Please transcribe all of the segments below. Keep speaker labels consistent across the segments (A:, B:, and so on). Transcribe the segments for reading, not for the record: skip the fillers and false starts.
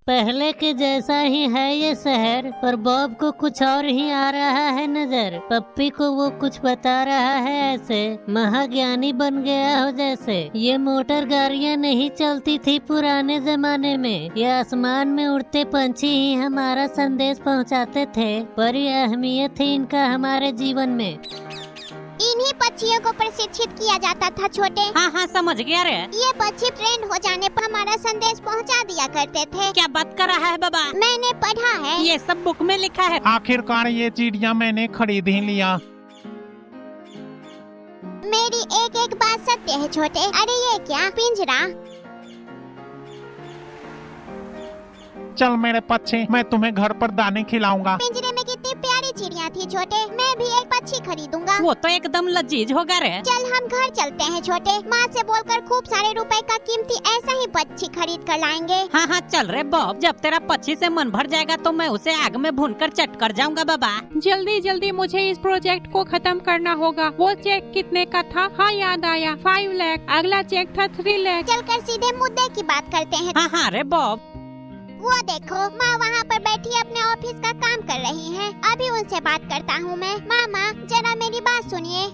A: पहले के जैसा ही है ये शहर, पर बॉब को कुछ और ही आ रहा है नजर। पप्पी को वो कुछ बता रहा है ऐसे महाज्ञानी बन गया हो जैसे। ये मोटर गाड़ियाँ नहीं चलती थी पुराने जमाने में, ये आसमान में उड़ते पंछी ही हमारा संदेश पहुंचाते थे। बड़ी अहमियत थी इनका हमारे जीवन में।
B: इन्हीं पक्षियों को प्रशिक्षित किया जाता था छोटे।
C: हाँ समझ गया रे।
B: ये पक्षी ट्रेंड हो जाने पर हमारा संदेश पहुंचा दिया करते थे।
C: क्या बात कर रहा है बाबा?
B: मैंने पढ़ा है,
C: ये सब बुक में लिखा है।
D: आखिरकार ये चिड़िया मैंने खरीद ही लिया।
B: मेरी एक एक बात सत्य है छोटे। अरे ये क्या पिंजरा?
D: चल मेरे पक्षी, मैं तुम्हें घर पर दाने खिलाऊंगा।
B: पिंजरे में कितनी प्यारी चिड़िया थी छोटे, मैं भी एक पक्षी खरीदूंगा।
C: वो तो एकदम लजीज होगा रे।
B: चल हम घर चलते हैं छोटे, माँ से बोलकर खूब सारे रुपए का कीमती ऐसा ही पक्षी खरीद कर लाएंगे।
C: हाँ चल रे बॉब, जब तेरा पक्षी से मन भर जाएगा तो मैं उसे आग में भूनकर चट कर जाऊंगा बाबा।
E: जल्दी जल्दी मुझे इस प्रोजेक्ट को खत्म करना होगा। वो चेक कितने का था? हाँ याद आया, 5 लाख। अगला चेक था 3 लाख।
B: चलकर सीधे मुद्दे की बात करते हैं।
C: हाँ रे बॉब।
B: वो देखो माँ वहाँ पर बैठी अपने ऑफिस का काम कर रही हैं। अभी उनसे बात करता हूँ मैं। मामा जरा मेरी बात सुनिए।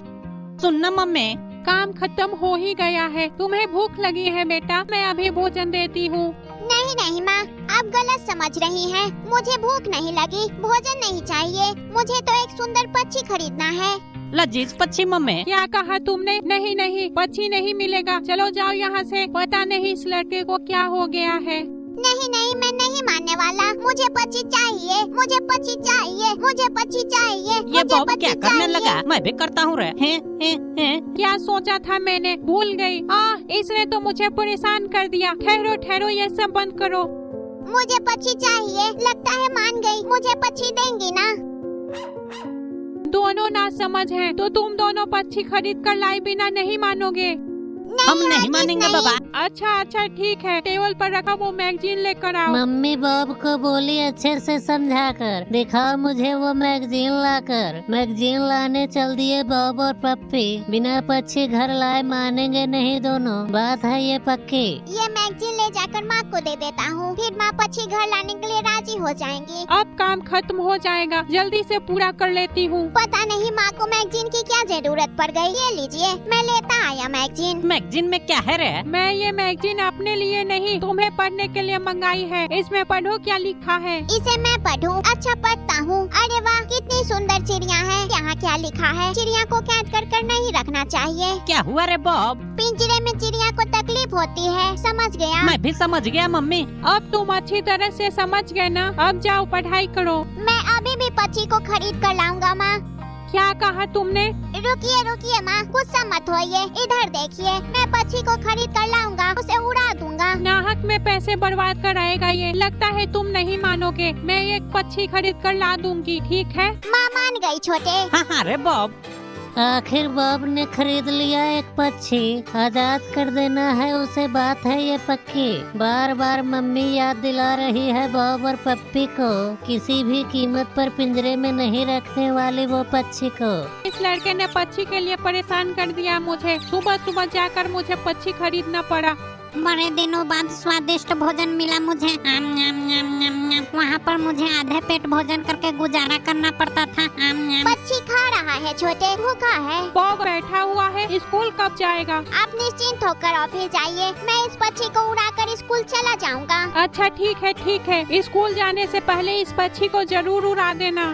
C: सुनना मम्मी,
E: काम खत्म हो ही गया है। तुम्हें भूख लगी है बेटा? मैं अभी भोजन देती हूँ।
B: नहीं नहीं माँ, आप गलत समझ रही हैं। मुझे भूख नहीं लगी, भोजन नहीं चाहिए। मुझे तो एक सुंदर पक्षी खरीदना है।
C: लजीज पक्षी मम्मी।
E: क्या कहा तुमने? नहीं नहीं, पक्षी नहीं मिलेगा। चलो जाओ यहाँ से। पता नहीं इस लड़के को क्या हो गया है।
B: नहीं नहीं, मैं नहीं मानने वाला। मुझे पक्षी चाहिए, मुझे पक्षी चाहिए, मुझे पक्षी चाहिए।
C: ये बॉब क्या करने लगा? मैं भी करता हूँ रे।
E: क्या सोचा था मैंने, भूल गई। इसने तो मुझे परेशान कर दिया। ठहरो ठहरो, ये सब बंद करो।
B: मुझे पक्षी चाहिए। लगता है मान गई। मुझे पक्षी देंगी ना?
E: दोनों ना समझ हैं, तो तुम दोनों पक्षी खरीद कर लाए बिना नहीं मानोगे?
C: हम नहीं मानेंगे बाबा।
E: अच्छा ठीक है, टेबल पर रखा वो मैगजीन लेकर आओ।
A: मम्मी बॉब को बोली अच्छे से समझाकर, दिखाओ मुझे वो मैगजीन लाकर। मैगजीन लाने चल दिए बॉब और पप्पी। बिना पक्षी घर लाए मानेंगे नहीं दोनों, बात है ये पक्की।
B: ये मैगजीन ले जाकर माँ को दे देता हूँ, फिर माँ पक्षी घर लाने के लिए राजी हो जाएंगी।
E: अब काम खत्म हो जाएगा, जल्दी से पूरा कर लेती हूँ।
B: पता नहीं माँ को मैगजीन की क्या जरूरत पड़ गई। ये लीजिए, मैं लेता आया मैगजीन।
C: मैगजीन में क्या है रे?
E: मैं ये मैगजीन अपने लिए नहीं, तुम्हें पढ़ने के लिए मंगाई है। इसमें पढ़ो क्या लिखा है।
B: इसे मैं पढ़ूं? अच्छा पढ़ता हूँ। अरे वाह, कितनी सुंदर चिड़िया है। यहाँ क्या लिखा है? चिड़िया को कैद कर नहीं रखना चाहिए।
C: क्या हुआ रे बॉब?
B: पिंजरे में चिड़िया को तकलीफ होती है। समझ गया?
C: मैं भी समझ गया मम्मी।
E: अब तुम अच्छी तरह से समझ गए ना? अब जाओ पढ़ाई करो।
B: मैं अभी भी पक्षी को खरीद कर लाऊंगा माँ।
E: क्या कहा तुमने?
B: रुकिए माँ, गुस्सा मत होइए। इधर देखिए, मैं पक्षी को खरीद कर लाऊंगा, उसे उड़ा दूंगा।
E: नाहक में पैसे बर्बाद कर आएगा ये। लगता है तुम नहीं मानोगे। मैं एक पक्षी खरीद कर ला दूंगी, ठीक है?
B: माँ मान गई छोटे।
C: हाँ रे बॉब।
A: आखिर बॉब ने खरीद लिया एक पक्षी। आजाद कर देना है उसे, बात है ये पक्की। बार बार मम्मी याद दिला रही है बॉब और पप्पी को, किसी भी कीमत पर पिंजरे में नहीं रखने वाली वो पक्षी को।
E: इस लड़के ने पक्षी के लिए परेशान कर दिया मुझे। सुबह सुबह जाकर मुझे पक्षी खरीदना पड़ा।
F: बड़े दिनों बाद स्वादिष्ट भोजन मिला मुझे। वहाँ पर मुझे आधे पेट भोजन करके गुजारा करना पड़ता था।
B: पक्षी खा रहा है छोटे, भूखा है।
E: बॉब बैठा हुआ है। स्कूल कब जाएगा?
B: आप निश्चिंत होकर ऑफिस जाइए, मैं इस पक्षी को उड़ाकर स्कूल चला जाऊंगा।
E: अच्छा ठीक है। स्कूल जाने से पहले इस पक्षी को जरूर उड़ा देना।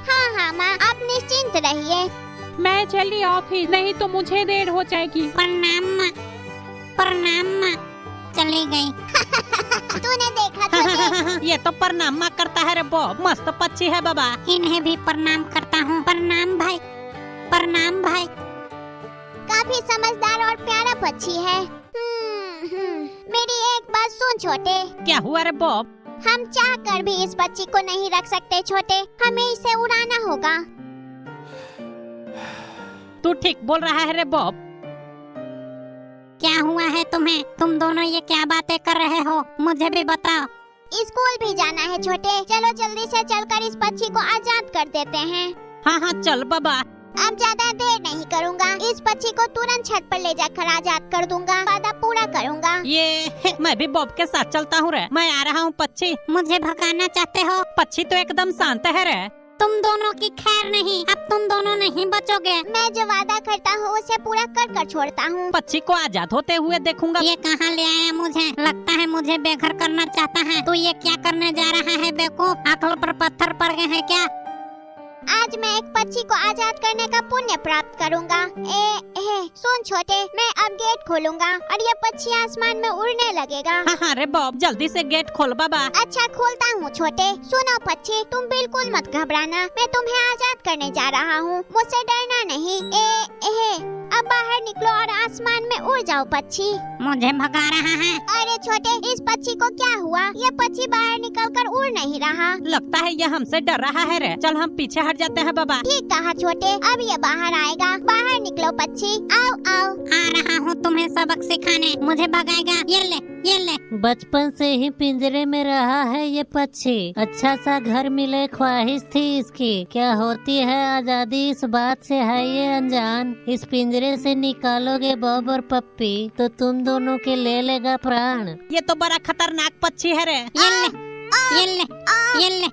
B: हाँ माँ, आप निश्चिंत रहिए।
E: मैं चली ऑफिस, नहीं तो मुझे देर हो जाएगी।
F: प्रणाम चली गई।
B: तूने देखा छोटे?
C: ये तो प्रणाम करता है रे बॉब। मस्त पक्षी है बाबा।
F: इन्हें भी प्रणाम करता हूँ। प्रणाम भाई।
B: काफी समझदार और प्यारा पक्षी है। मेरी एक बात सुन छोटे।
C: क्या हुआ रे बॉब?
B: हम चाह कर भी इस पक्षी को नहीं रख सकते छोटे, हमें इसे उड़ाना होगा।
C: तू ठीक बोल रहा है रे बॉब।
F: क्या हुआ है तुम्हें? तुम दोनों ये क्या बातें कर रहे हो? मुझे भी बताओ।
B: स्कूल भी जाना है छोटे, चलो जल्दी से चलकर इस पक्षी को आजाद कर देते हैं।
C: हाँ चल बाबा।
B: अब ज्यादा देर नहीं करूँगा, इस पक्षी को तुरंत छत पर ले जाकर आजाद कर दूंगा, वादा पूरा करूँगा।
C: ये मैं भी बॉब के साथ चलता हूँ रे। मैं आ रहा हूँ पक्षी।
F: मुझे भगाना चाहते हो?
C: पक्षी तो एकदम शांत है रे।
F: तुम दोनों की खैर नहीं, अब तुम दोनों नहीं बचोगे।
B: मैं जो वादा करता हूँ उसे पूरा कर कर छोड़ता हूँ।
C: पक्षी को आजाद होते हुए देखूंगा।
F: ये कहाँ ले आया मुझे? लगता है मुझे बेघर करना चाहता है। तू ये क्या करने जा रहा है बेवकूफ? अकल पर पत्थर पड़ गए हैं क्या?
B: आज मैं एक पक्षी को आजाद करने का पुण्य प्राप्त करूँगा। सुन छोटे, मैं अब गेट खोलूँगा और ये पक्षी आसमान में उड़ने लगेगा।
C: हाँ रे बॉब, जल्दी से गेट खोल बाबा।
B: अच्छा खोलता हूँ छोटे। सुनो पक्षी, तुम बिल्कुल मत घबराना, मैं तुम्हें आजाद करने जा रहा हूँ, मुझसे डरना नहीं। अब बाहर निकलो और आसमान में उड़ जाओ पक्षी।
F: मुझे भगा रहा है।
B: अरे छोटे, इस पक्षी को क्या हुआ? ये पक्षी बाहर निकलकर उड़ नहीं रहा।
C: लगता है ये हमसे डर रहा है रे। चल हम पीछे हट जाते हैं बाबा।
B: ठीक कहा छोटे, अब ये बाहर आएगा। बाहर निकलो पक्षी, आओ आओ।
F: आ रहा हूँ तुम्हें सबक सिखाने। मुझे भगाएगा? ये ले, ये ले।
A: बचपन से ही पिंजरे में रहा है ये पक्षी। अच्छा सा घर मिले ख्वाहिश थी इसकी। क्या होती है आजादी, इस बात से है ये अनजान। इस पिंजरे से निकालोगे बॉब और पप्पी तो तुम दोनों के ले लेगा प्राण।
C: ये तो बड़ा खतरनाक पक्षी है रे।
F: ये ले, ये ले, ये ले,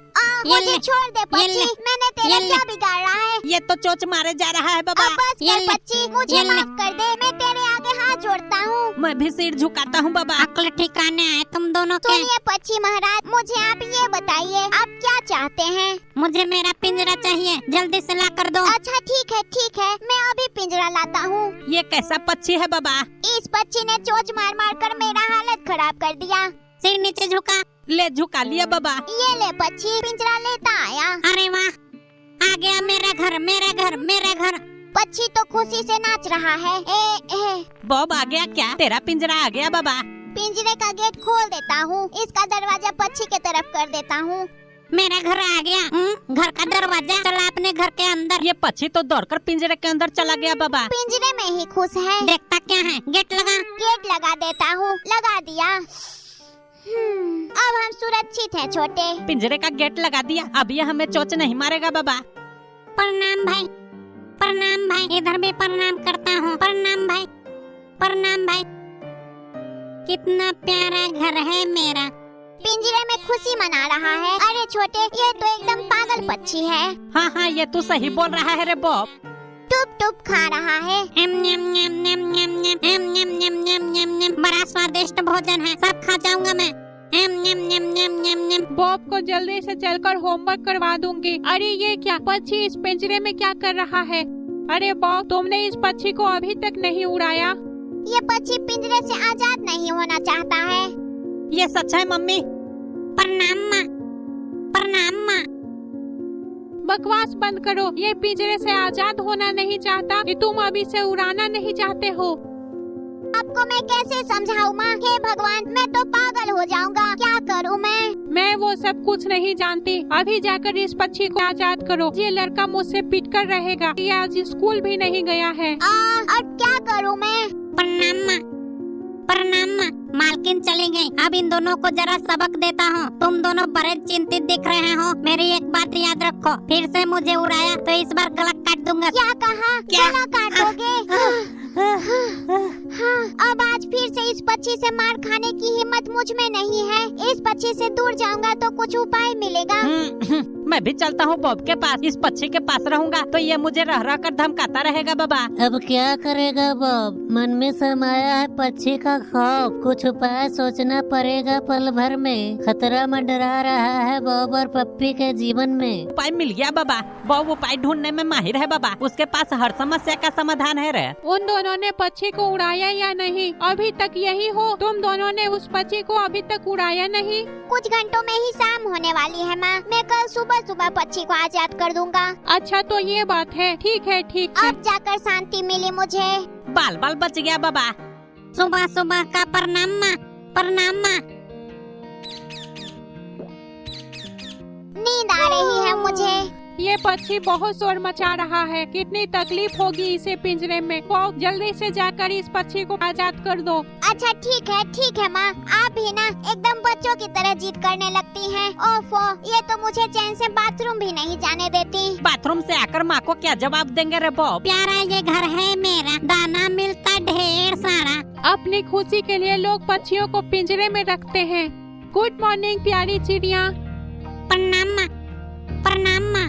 B: मुझे छोड़ दे पक्षी,
F: ले,
B: मैंने तेरा
F: ले।
B: क्या बिगाड़ा है?
C: ये तो चोच मारे जा रहा है बाबा।
B: अब बस
F: ये
B: कर
F: ले,
B: पक्षी, मुझे
F: ये ले।
B: माफ कर दे, मैं तेरे आगे हाथ जोड़ता हूँ।
C: मैं भी सिर झुकाता हूँ बाबा।
F: अकल ठिकाने आए तुम दोनों के।
B: सुनिए पक्षी महाराज, मुझे आप ये बताइए, आप क्या चाहते हैं?
F: मुझे मेरा पिंजरा चाहिए, जल्दी से ला कर दो।
B: अच्छा ठीक है, मैं अभी पिंजरा लाता हूँ।
C: ये कैसा पक्षी है बाबा?
B: इस पक्षी ने चोंच मार मार कर मेरा हालत खराब कर दिया।
F: सिर नीचे झुका।
C: ले झुका लिया बाबा।
B: ये ले पक्षी, पिंजरा लेता आया।
F: अरे वाह, आ गया मेरा घर, मेरा घर, मेरा घर।
B: पक्षी तो खुशी से नाच रहा है।
C: बॉब आ गया क्या? तेरा पिंजरा आ गया बाबा।
B: पिंजरे का गेट खोल देता हूँ, इसका दरवाजा पक्षी के तरफ कर देता हूँ।
F: मेरा घर आ गया। घर का दरवाजा। चला अपने घर के अंदर।
C: ये पक्षी तो दौड़कर पिंजरे के अंदर चला गया बाबा।
B: पिंजरे में ही खुश है।
F: देखता क्या है? गेट लगा।
B: गेट लगा देता हूँ। लगा दिया। अब हम सुरक्षित हैं छोटे।
C: पिंजरे का गेट लगा दिया, अब ये हमें चोच नहीं मारेगा बाबा।
F: प्रणाम भाई, प्रणाम भाई। इधर भी प्रणाम करता हूँ। प्रणाम भाई, प्रणाम भाई। कितना प्यारा घर है मेरा।
B: पिंजरे में खुशी मना रहा है। अरे छोटे, ये तो एकदम पागल पक्षी है।
C: हाँ ये तू सही बोल रहा है रे बॉब।
B: टुप टुप खा रहा है।
F: एम न्यम न्यम न्यम न्यम न्यम एम न्यम न्यम न्यम न्यम न्यम। बड़ा स्वादिष्ट भोजन है, सब खा जाऊंगा मैं। एम न्यम न्यम न्यम न्यम न्यम।
E: बॉब को जल्दी से चलकर होमवर्क करवा दूंगी। अरे ये क्या पक्षी इस पिंजरे में क्या कर रहा है? अरे बॉब, तुमने इस पक्षी को अभी तक नहीं उड़ाया।
B: ये पक्षी पिंजरे से आजाद नहीं होना चाहता है।
C: ये सच है मम्मी।
F: प्रणाम माँ, प्रणाम माँ।
E: बकवास बंद करो। ये पिंजरे से आजाद होना नहीं चाहता कि तुम अभी से उड़ाना नहीं चाहते हो।
B: आपको मैं कैसे समझाऊं माँ? हे भगवान, मैं तो पागल हो जाऊंगा। क्या करूं मैं
E: वो सब कुछ नहीं जानती। अभी जाकर इस पक्षी को आजाद करो। ये लड़का मुझसे पिट कर रहेगा। ये आज स्कूल भी नहीं गया है।
B: अब क्या करूं मैं?
F: प्रणाम माँ, प्रणाम माँ। मालकिन चली गई। अब इन दोनों को जरा सबक देता हूँ। तुम दोनों बड़े चिंतित दिख रहे हो। मेरी एक बात याद रखो, फिर से मुझे उड़ाया तो इस बार गला काट दूंगा।
B: क्या कहा? गला काटोगे? अब आज फिर से इस पक्षी से मार खाने की हिम्मत मुझ में नहीं है। इस पक्षी से दूर जाऊंगा तो कुछ उपाय मिलेगा।
C: मैं भी चलता हूँ बॉब के पास। इस पक्षी के पास रहूंगा तो ये मुझे रह रह कर धमकाता रहेगा बाबा।
A: अब क्या करेगा बॉब? मन में समाया है पक्षी का खौफ। कुछ उपाय सोचना पड़ेगा पल भर में। खतरा मंडरा रहा है बॉब और पप्पी के जीवन में।
C: उपाय मिल गया बाबा। बॉब उपाय ढूंढने में माहिर है बाबा। उसके पास हर समस्या का समाधान है रे।
E: उन दोनों ने पक्षी को उड़ाया या नहीं? अभी तक यही हो? तुम दोनों ने उस पक्षी को अभी तक उड़ाया नहीं?
B: कुछ घंटों में ही शाम होने वाली है माँ। मैं कल सुबह सुबह पक्षी को आजाद कर दूंगा।
E: अच्छा तो ये बात है। ठीक है, ठीक है।
B: अब जाकर शांति मिली मुझे।
C: बाल बाल बच गया बाबा।
F: सुबह सुबह का प्रणाम माँ, प्रणाम माँ।
B: नींद आ रही है मुझे।
E: ये पक्षी बहुत शोर मचा रहा है, कितनी तकलीफ होगी इसे पिंजरे में। बॉब जल्दी से जाकर इस पक्षी को आजाद कर दो।
B: अच्छा ठीक है माँ, आप भी ना एकदम बच्चों की तरह जिद करने लगती हैं। ओफो, ये तो मुझे चैन से बाथरूम भी नहीं जाने देती।
C: बाथरूम से आकर माँ को क्या जवाब देंगे रे बॉब?
F: प्यारा ये घर है मेरा, दाना मिलता ढेर सारा।
E: अपनी खुशी के लिए लोग पक्षियों को पिंजरे में रखते हैं। गुड मॉर्निंग प्यारी चिड़िया।
F: प्रणाम माँ, प्रणाम माँ।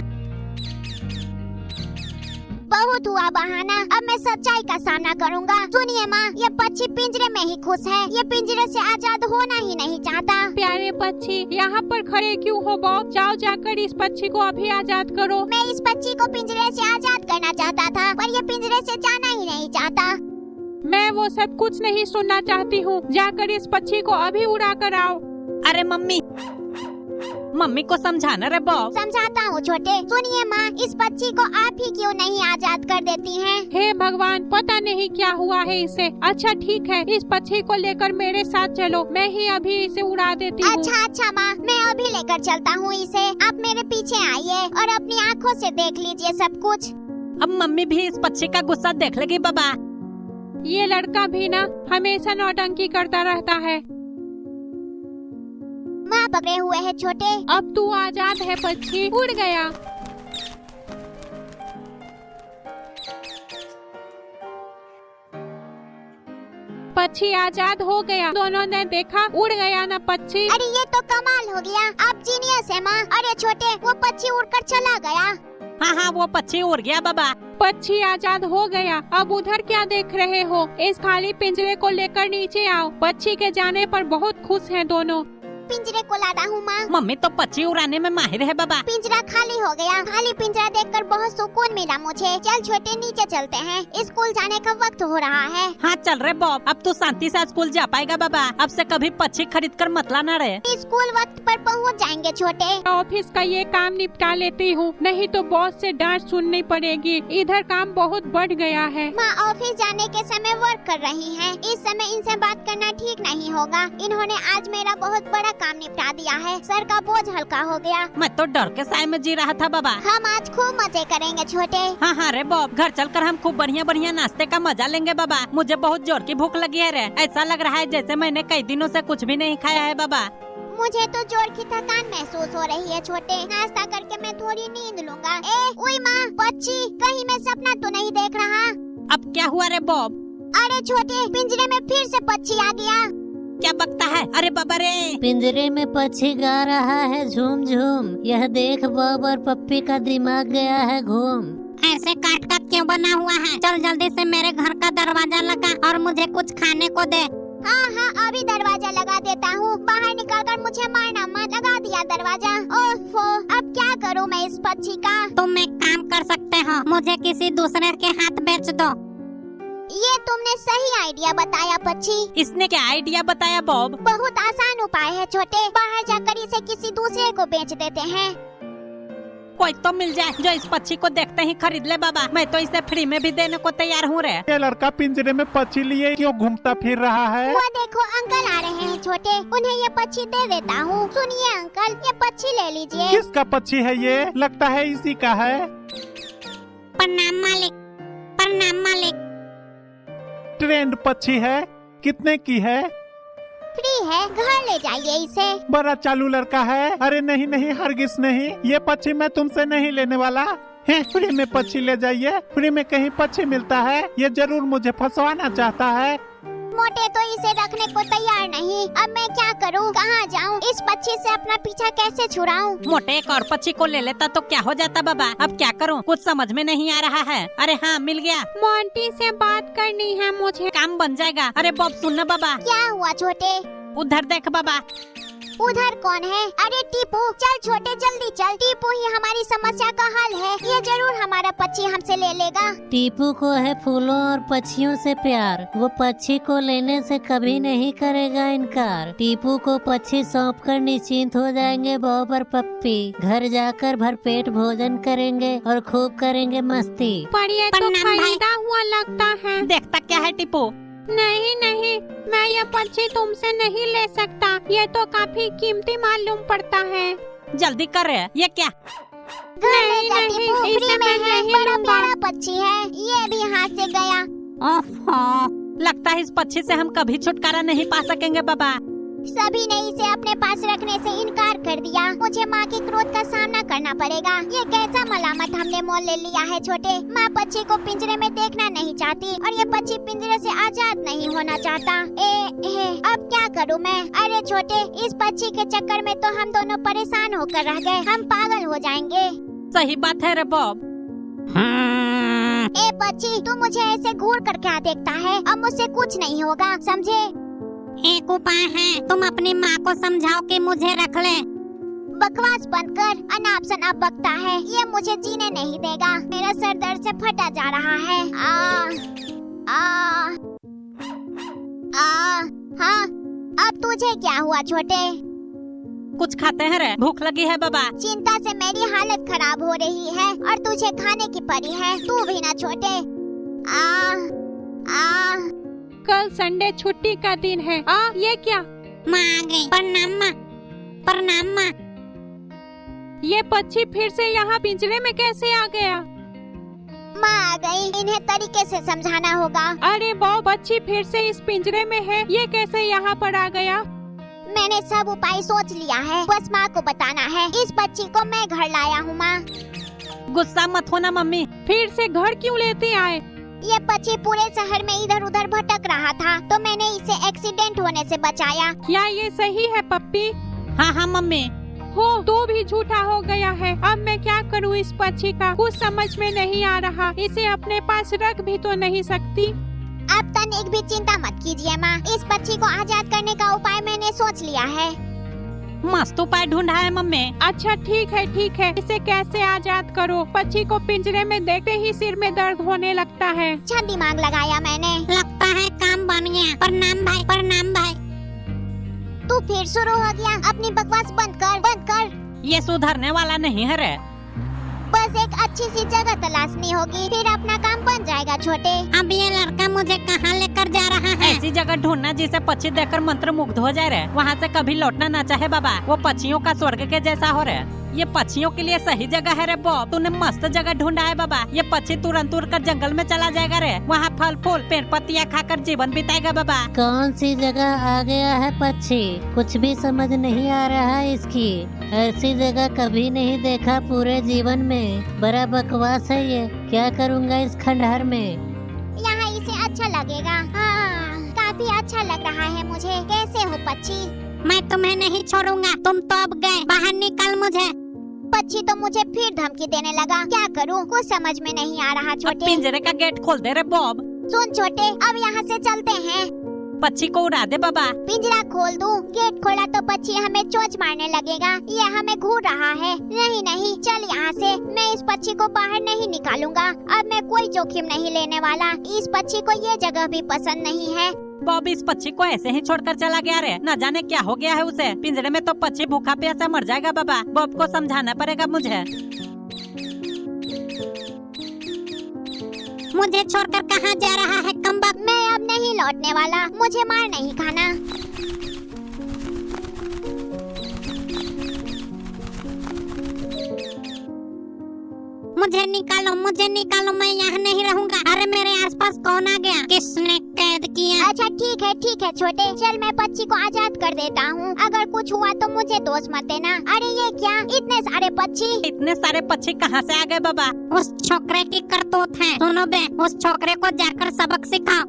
B: बहुत हुआ बहाना, अब मैं सच्चाई का सामना करूंगा। सुनिए माँ, ये पक्षी पिंजरे में ही खुश है, ये पिंजरे से आजाद होना ही नहीं चाहता।
E: प्यारे पक्षी यहाँ पर खड़े क्यों हो बॉब? जाओ जाकर इस पक्षी को अभी आजाद करो।
B: मैं इस पक्षी को पिंजरे से आजाद करना चाहता था, पर ये पिंजरे से जाना ही नहीं चाहता।
E: मैं वो सब कुछ नहीं सुनना चाहती हूँ, जाकर इस पक्षी को अभी उड़ा कर आओ।
C: अरे मम्मी को समझाना रे बॉब।
B: समझाता हूँ छोटे। सुनिए माँ, इस पक्षी को आप ही क्यों नहीं आजाद कर देती हैं?
E: हे भगवान, पता नहीं क्या हुआ है इसे। अच्छा ठीक है, इस पक्षी को लेकर मेरे साथ चलो, मैं ही अभी इसे उड़ा देती हूँ।
B: अच्छा माँ, मैं अभी लेकर चलता हूँ इसे। आप मेरे पीछे आइए और अपनी आँखों से देख लीजिए सब कुछ।
C: अब मम्मी भी इस पक्षी का गुस्सा देख लेगी बाबा।
E: ये लड़का भी ना हमेशा नौटंकी करता रहता है।
B: माँ पकड़े हुए है छोटे।
E: अब तू आजाद है पक्षी, उड़ गया। पक्षी आजाद हो गया। दोनों ने देखा, उड़ गया ना पक्षी।
B: अरे ये तो कमाल हो गया, आप जीनियस है माँ। अरे छोटे, वो पक्षी उड़कर चला गया।
C: हाँ वो पक्षी उड़ गया बाबा।
E: पक्षी आजाद हो गया। अब उधर क्या देख रहे हो? इस खाली पिंजरे को लेकर नीचे आओ। पक्षी के जाने पर बहुत खुश हैं दोनों।
B: पिंजरे को लाता हूँ माँ।
C: मम्मी तो पक्षी उड़ाने में माहिर है बाबा।
B: पिंजरा खाली हो गया। खाली पिंजरा देखकर बहुत सुकून मिला मुझे। चल छोटे, नीचे चलते हैं, स्कूल जाने का वक्त हो रहा है।
C: हाँ चल रे बॉब, अब तू शांति से स्कूल जा पाएगा बाबा। अब से कभी पक्षी खरीद कर मत लाना रे।
B: स्कूल वक्त पर पहुँच जाएंगे छोटे।
E: ऑफिस का ये काम निपटा लेती हूँ, नहीं तो बॉस से डांट सुननी पड़ेगी। इधर काम बहुत बढ़ गया है।
B: माँ ऑफिस जाने के समय वर्क कर रही हैं। इस समय इनसे बात करना ठीक नहीं होगा। इन्होंने आज मेरा बहुत बड़ा काम निपटा दिया है। सर का बोझ हल्का हो गया।
C: मैं तो डर के साए में जी रहा था बाबा।
B: हम आज खूब मजे करेंगे छोटे।
C: हाँ रे बॉब, घर चलकर हम खूब बढ़िया नाश्ते का मजा लेंगे बाबा। मुझे बहुत जोर की भूख लगी है रे। ऐसा लग रहा है जैसे मैंने कई दिनों से कुछ भी नहीं खाया है बाबा।
B: मुझे तो जोर की थकान महसूस हो रही है छोटे। नाश्ता करके मैं थोड़ी नींद लूंगा। ओए माँ, पक्षी कहीं मैं सपना तो नहीं देख रहा?
C: अब क्या हुआ रे बॉब?
B: अरे छोटे, पिंजरे में फिर से पक्षी आ गया।
C: क्या बकता है? अरे बाबा रे,
A: पिंजरे में पक्षी गा रहा है झूम झूम। यह देख बॉब और पप्पी का दिमाग गया है घूम।
F: ऐसे काट काट क्यों बना हुआ है? चल जल्दी से मेरे घर का दरवाजा लगा और मुझे कुछ खाने को दे।
B: हाँ अभी दरवाजा लगा देता हूँ। बाहर निकलकर मुझे मारना मत। लगा दिया दरवाजा। ओफो, अब क्या करूँ मैं इस पक्षी का?
F: तुम एक काम कर सकते हो, मुझे किसी दूसरे के हाथ बेच दो।
B: ये तुमने सही आइडिया बताया पक्षी।
C: इसने क्या आइडिया बताया बॉब?
B: बहुत आसान उपाय है छोटे। बाहर जाकर इसे किसी दूसरे को बेच देते हैं।
C: कोई तो मिल जाए जो इस पक्षी को देखते ही खरीद ले बाबा। मैं तो इसे फ्री में भी देने को तैयार हूँ रे।
D: ये लड़का पिंजरे में पक्षी लिए क्यों घूमता फिर रहा है?
B: वो देखो अंकल आ रहे हैं छोटे, उन्हें ये पक्षी दे देता हूँ। सुनिए अंकल, ये पक्षी ले लीजिए।
D: किसका पक्षी है ये? लगता है इसी का है।
F: प्रणाम मालिक, प्रणाम मालिक।
D: ट्रेंड पक्षी है। कितने की है?
B: फ्री है, घर ले जाइए इसे।
D: बड़ा चालू लड़का है। अरे नहीं हरगिज नहीं, ये पक्षी मैं तुमसे नहीं लेने वाला है। फ्री में पक्षी ले जाइए। फ्री में कहीं पक्षी मिलता है? ये जरूर मुझे फंसवाना चाहता है।
B: मोटे तो इसे रखने को तैयार नहीं। अब मैं क्या करूं? कहाँ जाऊं? इस पक्षी से अपना पीछा कैसे छुड़ाऊं?
C: मोटे एक और पक्षी को ले लेता तो क्या हो जाता बाबा। अब क्या करूं, कुछ समझ में नहीं आ रहा है। अरे हाँ, मिल गया।
E: मोंटी से बात करनी है मुझे।
C: काम बन जाएगा। अरे बॉब सुनना बाबा।
B: क्या हुआ छोटे?
C: उधर देख बाबा।
B: उधर कौन है? अरे टीपू, चल छोटे जल्दी चल। टीपू ही हमारी समस्या का हल है। ये जरूर हमारा पक्षी हमसे ले लेगा।
A: टीपू को है फूलों और पक्षियों से प्यार। वो पक्षी को लेने से कभी नहीं करेगा इनकार। टीपू को पक्षी सौंप कर निश्चिंत हो जाएंगे बॉब और पप्पी। घर जाकर भरपेट भोजन करेंगे और खूब करेंगे मस्ती।
E: पर ये तो
F: प्रणाम भाई।
E: खरीदा हुआ लगता है।
C: देखता क्या है टीपू?
E: नहीं, मैं ये पक्षी तुमसे नहीं ले सकता। ये तो काफी कीमती मालूम पड़ता है।
C: जल्दी कर रे। ये क्या?
B: घर ले जा
E: नहीं,
B: टीपू,
E: इसे
B: फ्री में
E: मैं
B: है,
E: नहीं
B: बड़ा
E: लूंगा।
B: प्यारा पक्षी है, ये भी हाथ से गया।
C: ओहो, लगता है इस पक्षी से हम कभी छुटकारा नहीं पा सकेंगे बाबा।
B: सभी ने इसे अपने पास रखने से इनकार कर दिया। मुझे माँ के क्रोध का सामना करना पड़ेगा। ये कैसा मलामत हमने मोल ले लिया है छोटे। माँ पक्षी को पिंजरे में देखना नहीं चाहती और ये पक्षी पिंजरे से आजाद नहीं होना चाहता। अब क्या करूँ मैं? अरे छोटे, इस पक्षी के चक्कर में तो हम दोनों परेशान होकर रह गए। हम पागल हो जाएंगे।
C: सही बात है रे बॉब।
B: ए पक्षी, तू मुझे ऐसे घूर कर क्या देखता है? अब मुझसे कुछ नहीं होगा, समझे?
F: एक उपाय है, तुम अपनी माँ को समझाओ कि मुझे रख ले।
B: बकवास बंद कर, अनाप शनाप बकता है। ये मुझे जीने नहीं देगा। मेरा सर दर्द से फटा जा रहा है। हाँ, अब तुझे क्या हुआ छोटे?
C: कुछ खाते हैं रे, भूख लगी है बाबा।
B: चिंता से मेरी हालत खराब हो रही है और तुझे खाने की पड़ी है। तू भी ना छोटे।
E: कल संडे छुट्टी का दिन है। ये क्या?
F: माँ आ गई। प्रणाम माँ। प्रणाम माँ।
E: ये पक्षी फिर से यहाँ पिंजरे में कैसे आ गया?
B: माँ आ गई, इन्हें तरीके से समझाना होगा।
E: अरे वो पक्षी फिर से इस पिंजरे में है, ये कैसे यहाँ पर आ गया?
B: मैंने सब उपाय सोच लिया है, बस माँ को बताना है। इस पक्षी को मैं घर लाया हूँ माँ।
C: गुस्सा मत होना मम्मी।
E: फिर से घर क्यों लेते आए?
B: ये पक्षी पूरे शहर में इधर उधर भटक रहा था, तो मैंने इसे एक्सीडेंट होने से बचाया।
E: क्या ये सही है पप्पी?
C: हाँ मम्मी।
E: हो तो भी झूठा हो गया है। अब मैं क्या करूँ इस पक्षी का? कुछ समझ में नहीं आ रहा। इसे अपने पास रख भी तो नहीं सकती।
B: अब तनिक भी चिंता मत कीजिए माँ। इस पक्षी को आजाद करने का उपाय मैंने सोच लिया है।
C: मस्त उपाय ढूंढा है मम्मी।
E: अच्छा ठीक है। इसे कैसे आजाद करो? पक्षी को पिंजरे में देखते ही सिर में दर्द होने लगता है।
B: अच्छा दिमाग लगाया मैंने।
F: लगता है काम बन गया। प्रणाम भाई। प्रणाम भाई।
B: तू फिर शुरू हो गया? अपनी बकवास बंद कर।
C: ये सुधरने वाला नहीं है रे।
B: बस एक अच्छी सी जगह तलाशनी होगी, फिर अपना काम बन जाएगा छोटे।
F: अब ये लड़का मुझे कहाँ लेकर जा रहा है?
C: ऐसी जगह ढूंढना जिसे पक्षी देखकर मंत्र मुग्ध हो जाए रे, वहाँ से कभी लौटना ना चाहे बाबा। वो पक्षियों का स्वर्ग के जैसा हो रे। ये पक्षियों के लिए सही जगह है रे बॉब। तूने मस्त जगह ढूंढा है बाबा। ये पक्षी तुरंत उड़कर जंगल में चला जाएगा रे। वहाँ फल फूल पेड़ पत्तियाँ खाकर जीवन बिताएगा बाबा।
A: कौन सी जगह आ गया है पक्षी? कुछ भी समझ नहीं आ रहा है इसकी। ऐसी जगह कभी नहीं देखा पूरे जीवन में। बड़ा बकवास है ये। क्या करूँगा इस खंडहर में?
B: यहाँ इसे अच्छा लगेगा। काफी अच्छा लग रहा है मुझे। कैसे हो पक्षी?
F: मैं तुम्हें नहीं छोड़ूंगा। तुम तो अब गए, बाहर निकाल मुझे।
B: पक्षी तो मुझे फिर धमकी देने लगा। क्या करूँ? कुछ समझ में नहीं आ रहा
C: अब
B: छोटे।
C: पिंजरे का गेट खोल दे रे बॉब।
B: सुन छोटे, अब यहाँ से चलते हैं।
C: पक्षी को उड़ा दे बाबा।
B: पिंजरा खोल दूं? गेट खोला तो पक्षी हमें चोंच मारने लगेगा। ये हमें घूर रहा है। नहीं, चल यहाँ से। मैं इस पक्षी को बाहर नहीं निकालूंगा। अब मैं कोई जोखिम नहीं लेने वाला। इस पक्षी को ये जगह भी पसंद नहीं है।
C: बॉब इस पक्षी को ऐसे ही छोड़कर चला गया रे। न जाने क्या हो गया है उसे। पिंजरे में तो पक्षी भूखा प्यासा मर जाएगा बाबा। बॉब को समझाना पड़ेगा मुझे।
F: मुझे छोड़कर कहाँ जा रहा है कमबख्त?
B: मैं अब नहीं लौटने वाला। मुझे मार नहीं खाना।
F: मुझे निकालो। मैं यहाँ नहीं रहूँगा। अरे मेरे आसपास कौन आ गया? किसने कैद किया?
B: अच्छा ठीक है छोटे, चल मैं पक्षी को आजाद कर देता हूँ। अगर कुछ हुआ तो मुझे दोष मत देना। अरे ये क्या, इतने सारे पक्षी?
C: इतने सारे पक्षी कहाँ से आ गए बाबा?
F: उस छोकरे की करतूत है। सुनो बे, उस छोकरे को जाकर सबक सिखाओ।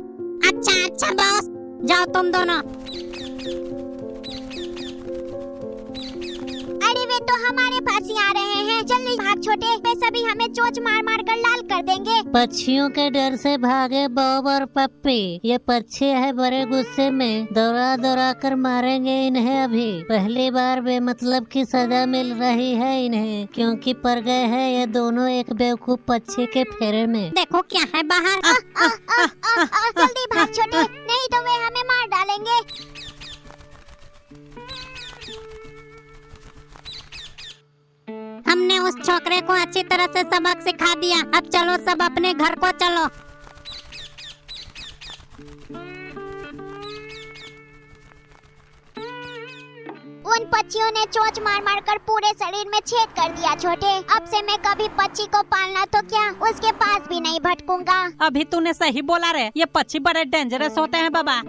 F: अच्छा बॉस, जाओ तुम दोनों।
B: अरे वे तो हमारे पास ही आ रहे हैं। जल्दी भाग छोटे, वे सभी हमें चोंच मार कर लाल कर देंगे।
A: पक्षियों के डर से भागे बॉब और पप्पी। ये पक्षी है बड़े गुस्से में। दौड़ा कर मारेंगे इन्हें अभी। पहली बार बेमतलब की सजा मिल रही है इन्हें, क्योंकि पड़ गए हैं ये दोनों एक बेवकूफ पक्षी के फेरे में।
F: देखो क्या है बाहर।
B: जल्दी भाग छोटे, नहीं तो वे हमें मार डालेंगे।
F: हमने उस छोकरे को अच्छी तरह से सबक सिखा दिया। अब चलो सब अपने घर को चलो।
B: उन पक्षियों ने चोंच मार मार कर पूरे शरीर में छेद कर दिया छोटे। अब से मैं कभी पक्षी को पालना तो क्या उसके पास भी नहीं भटकूंगा।
C: अभी तूने सही बोला रे, ये पक्षी बड़े डेंजरस होते हैं बाबा।